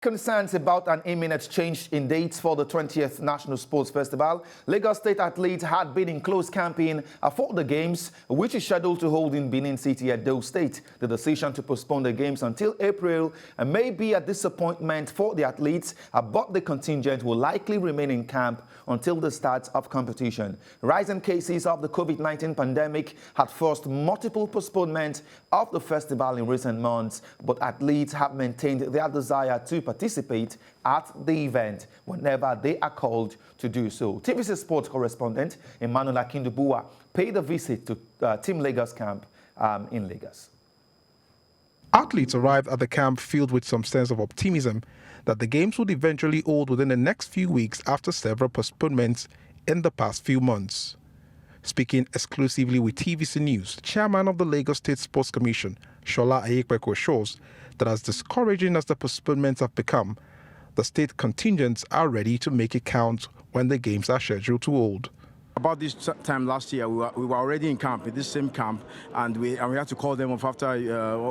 Concerns about an imminent change in dates for the 20th National Sports Festival. Lagos State athletes had been in close campaign for the Games, which is scheduled to hold in Benin City, Edo State. The decision to postpone the Games until April may be a disappointment for the athletes, but the contingent will likely remain in camp until the start of competition. Rising cases of the COVID-19 pandemic had forced multiple postponements of the festival in recent months, but athletes have maintained their desire to participate at the event whenever they are called to do so. TVC Sports correspondent Emmanuel Akindubua paid a visit to Team Lagos camp in Lagos. Athletes arrived at the camp filled with some sense of optimism that the Games would eventually hold within the next few weeks after several postponements in the past few months. Speaking exclusively with TVC News, chairman of the Lagos State Sports Commission, Shola Ayekpeko, shows that as discouraging as the postponements have become, the state contingents are ready to make it count when the Games are scheduled to hold. About this time last year, we were already in camp, in this same camp, and we had to call them off after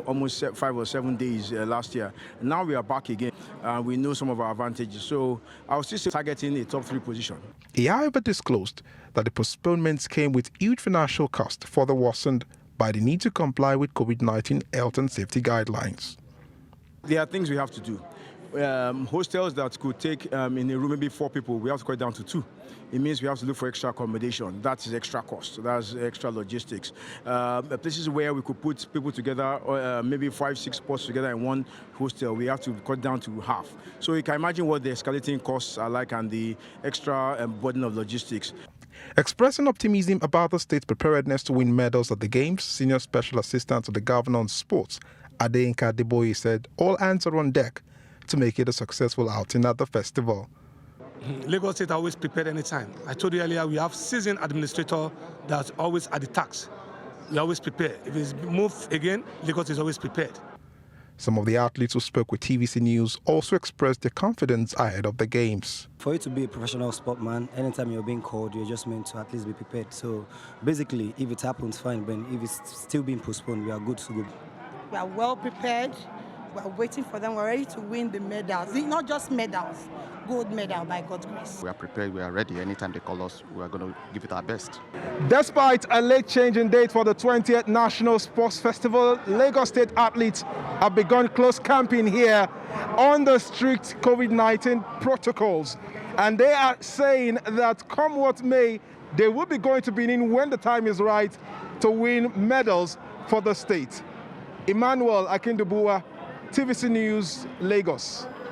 almost 5 or 7 days last year. Now we are back again, and we know some of our advantages. So I was still targeting a top 3 position. He, however, disclosed that the postponements came with huge financial cost, further worsened by the need to comply with COVID-19 health and safety guidelines. There are things we have to do. Hostels that could take in a room maybe 4 people, we have to cut it down to 2. It means we have to look for extra accommodation. That is extra cost. That's extra logistics. Places where we could put people together, maybe 5, 6 spots together in one hostel, we have to cut down to half. So you can imagine what the escalating costs are like and the extra burden of logistics. Expressing optimism about the state's preparedness to win medals at the Games, Senior Special Assistant to the Governor on Sports, Adeyinka Adeboye, said all hands are on deck to make it a successful outing at the festival. Lagos State always prepared anytime. I told you earlier, we have seasoned administrator that's always at the tax. We always prepare. If it's moved again, Lagos is always prepared. Some of the athletes who spoke with TVC News also expressed their confidence ahead of the Games. For you to be a professional sportsman, anytime you're being called, you're just meant to at least be prepared. So basically, if it happens, fine, but if it's still being postponed, we are good to go. We are well prepared. We are waiting for them. We're ready to win the medals. Not just medals, gold medal by God's grace. We are prepared. We are ready. Anytime they call us, we are going to give it our best. Despite a late change in date for the 20th National Sports Festival, Lagos State athletes have begun close camping here on the strict COVID-19 protocols. And they are saying that come what may, they will be going to Benin when the time is right to win medals for the state. Emmanuel Akindubua, TVC News, Lagos.